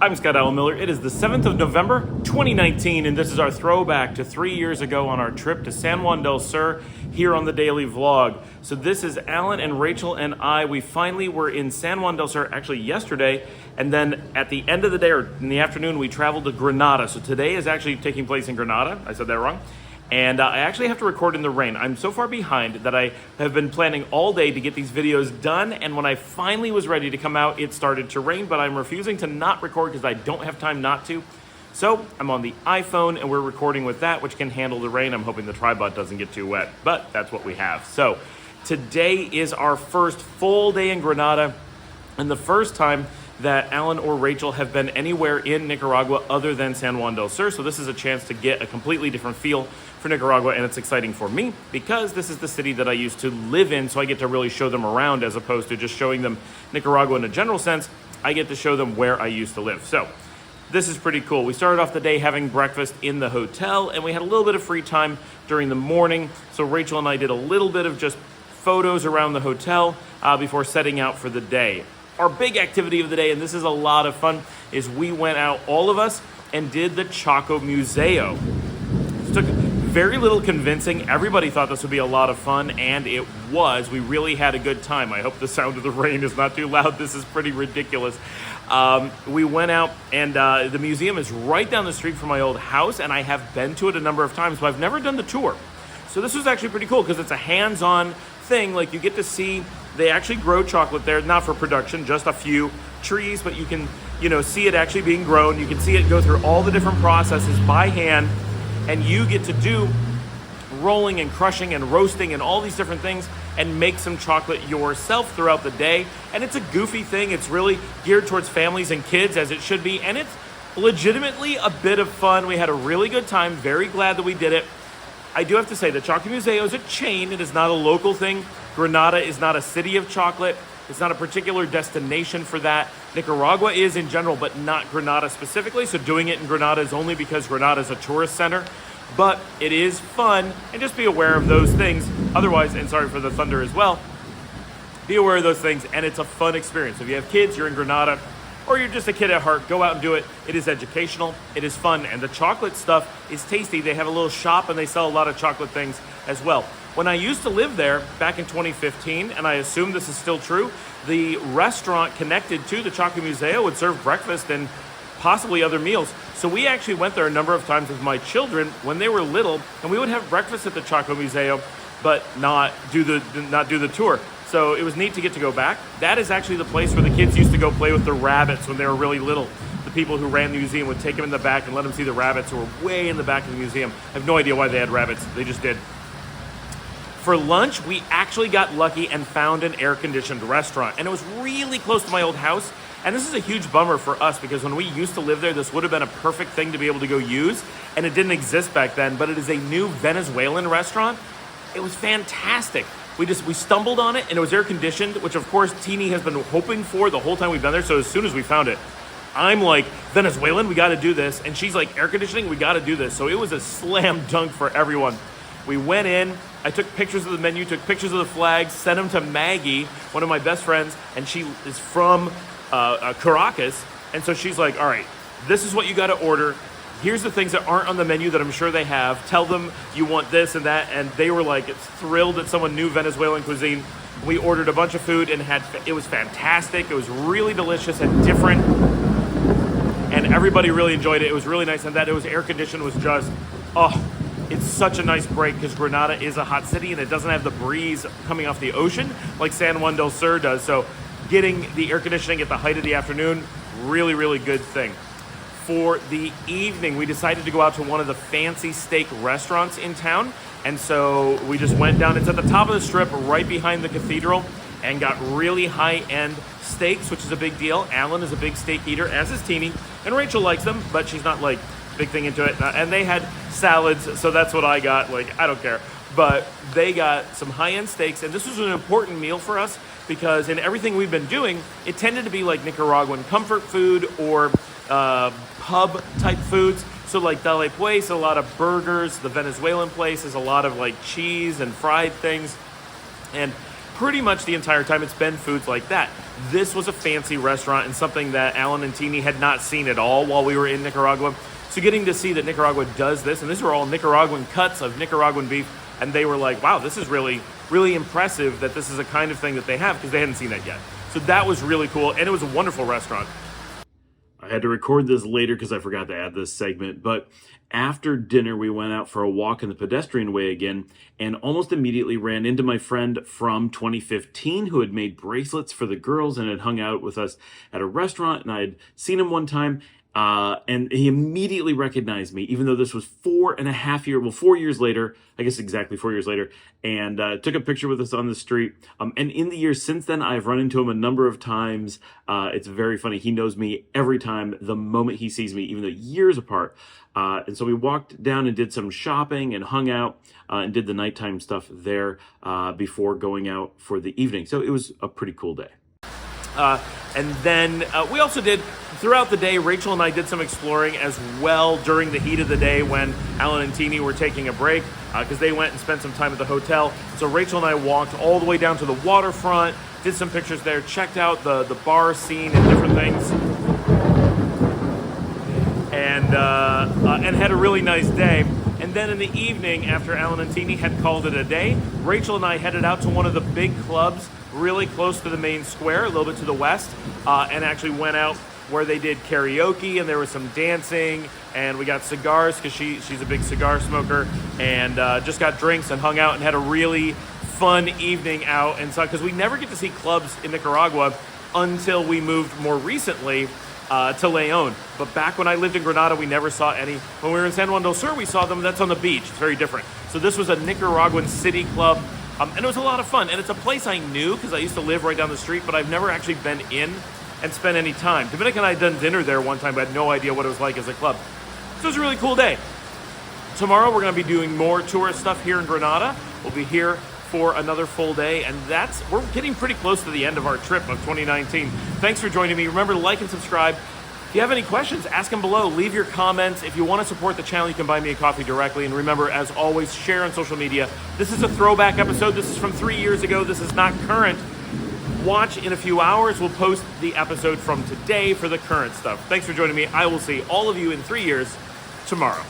I'm Scott Allen Miller. It is the 7th of November, 2019, and this is our throwback to 3 years ago on our trip to San Juan del Sur here on the Daily Vlog. So this is Alan and Rachel and I. We finally were in San Juan del Sur actually yesterday, and then at the end of the day, or in the afternoon, we traveled to Granada. So today is actually taking place in Granada. I said that wrong. And I actually have to record in the rain. I'm so far behind that I have been planning all day to get these videos done, and when I finally was ready to come out, it started to rain, but I'm refusing to not record because I don't have time not to. So I'm on the iPhone, and we're recording with that, which can handle the rain. I'm hoping the tripod doesn't get too wet, but that's what we have. So today is our first full day in Granada, and the first time that Alan or Rachel have been anywhere in Nicaragua other than San Juan del Sur. So this is a chance to get a completely different feel for Nicaragua, and it's exciting for me because this is the city that I used to live in, so I get to really show them around as opposed to just showing them Nicaragua in a general sense. I get to show them where I used to live. So this is pretty cool. We started off the day having breakfast in the hotel, and we had a little bit of free time during the morning. So Rachel and I did a little bit of just photos around the hotel before setting out for the day. Our big activity of the day, and this is a lot of fun, is we went out, all of us, and did the ChocoMuseum. It took very little convincing. Everybody thought this would be a lot of fun, and it was. We really had a good time. I hope the sound of the rain is not too loud. This is pretty ridiculous. We went out, and the museum is right down the street from my old house, and I have been to it a number of times, but I've never done the tour. So this was actually pretty cool because it's a hands-on thing. Like, you get to see, they actually grow chocolate there, not for production, just a few trees, but you can, see it actually being grown. You can see it go through all the different processes by hand, and you get to do rolling and crushing and roasting and all these different things and make some chocolate yourself throughout the day. And it's a goofy thing. It's really geared towards families and kids, as it should be, and it's legitimately a bit of fun. We had a really good time. Very glad that we did it. I do have to say, the ChocoMuseum is a chain. It is not a local thing. Granada is not a city of chocolate. It's not a particular destination for that. Nicaragua is in general, but not Granada specifically. So doing it in Granada is only because Granada is a tourist center. But it is fun, and just be aware of those things. Otherwise, and sorry for the thunder as well, be aware of those things, and it's a fun experience. If you have kids, you're in Granada, or you're just a kid at heart, go out and do it. It is educational, it is fun, and the chocolate stuff is tasty. They have a little shop, and they sell a lot of chocolate things as well. When I used to live there back in 2015, and I assume this is still true, the restaurant connected to the ChocoMuseum would serve breakfast and possibly other meals. So we actually went there a number of times with my children when they were little, and we would have breakfast at the ChocoMuseum, but not do the tour. So it was neat to get to go back. That is actually the place where the kids used to go play with the rabbits when they were really little. The people who ran the museum would take them in the back and let them see the rabbits who were way in the back of the museum. I have no idea why they had rabbits. They just did. For lunch, we actually got lucky and found an air-conditioned restaurant, and it was really close to my old house. And this is a huge bummer for us because when we used to live there, this would have been a perfect thing to be able to go use, and it didn't exist back then, but it is a new Venezuelan restaurant. It was fantastic. We stumbled on it, and it was air-conditioned, which of course Teeny has been hoping for the whole time we've been there. So as soon as we found it, I'm like, Venezuelan, we got to do this. And she's like, air conditioning, we got to do this. So it was a slam dunk for everyone. We went in, I took pictures of the menu, took pictures of the flags, sent them to Maggie, one of my best friends, and she is from Caracas. And so she's like, all right, this is what you got to order. Here's the things that aren't on the menu that I'm sure they have. Tell them you want this and that. And they were like thrilled that someone knew Venezuelan cuisine. We ordered a bunch of food, and it was fantastic. It was really delicious and different. And everybody really enjoyed it. It was really nice. And that it was air conditioned was just, it's such a nice break because Granada is a hot city and it doesn't have the breeze coming off the ocean like San Juan del Sur does. So getting the air conditioning at the height of the afternoon, really, really good thing. For the evening, we decided to go out to one of the fancy steak restaurants in town. And so we just went down. It's at the top of the strip right behind the cathedral and got really high-end steaks, which is a big deal. Alan is a big steak eater, as is Teeny. And Rachel likes them, but she's not like big thing into it. And they had salads, so that's what I got. Like, I don't care. But they got some high-end steaks, and this was an important meal for us because in everything we've been doing, it tended to be like Nicaraguan comfort food or pub type foods. So like Dale Pues, a lot of burgers. The Venezuelan place is a lot of like cheese and fried things. And pretty much the entire time it's been foods like that. This was a fancy restaurant and something that Alan and Teeny had not seen at all while we were in Nicaragua. So getting to see that Nicaragua does this, and these were all Nicaraguan cuts of Nicaraguan beef, and they were like, wow, this is really, really impressive that this is a kind of thing that they have, because they hadn't seen that yet. So that was really cool, and it was a wonderful restaurant. I had to record this later because I forgot to add this segment, but after dinner we went out for a walk in the pedestrian way again, and almost immediately ran into my friend from 2015 who had made bracelets for the girls and had hung out with us at a restaurant, and I had seen him one time. And he immediately recognized me, even though this was 4 years later, I guess exactly 4 years later, and took a picture with us on the street. And in the years since then, I've run into him a number of times. It's very funny. He knows me every time, the moment he sees me, even though years apart. And so we walked down and did some shopping and hung out and did the nighttime stuff there before going out for the evening. So it was a pretty cool day. And then we also did, throughout the day, Rachel and I did some exploring as well during the heat of the day when Alan and Teeny were taking a break, because they went and spent some time at the hotel. So Rachel and I walked all the way down to the waterfront, did some pictures there, checked out the bar scene and different things, and had a really nice day. And then in the evening, after Alan and Teeny had called it a day, Rachel and I headed out to one of the big clubs really close to the main square, a little bit to the west, and actually went out where they did karaoke, and there was some dancing, and we got cigars because she's a big cigar smoker, and just got drinks and hung out and had a really fun evening out. And so, because we never get to see clubs in Nicaragua until we moved more recently to Leon. But back when I lived in Granada, we never saw any. When we were in San Juan del Sur, we saw them. That's on the beach. It's very different. So this was a Nicaraguan city club. And it was a lot of fun, and it's a place I knew because I used to live right down the street, but I've never actually been in and spent any time. Dominic and I had done dinner there one time, but I had no idea what it was like as a club. So it was a really cool day. Tomorrow we're going to be doing more tourist stuff here in Granada. We'll be here for another full day, and we're getting pretty close to the end of our trip of 2019. Thanks for joining me. Remember to like and subscribe. If you have any questions, ask them below. Leave your comments. If you want to support the channel, you can buy me a coffee directly. And remember, as always, share on social media. This is a throwback episode. This is from 3 years ago. This is not current. Watch in a few hours. We'll post the episode from today for the current stuff. Thanks for joining me. I will see all of you in 3 years tomorrow.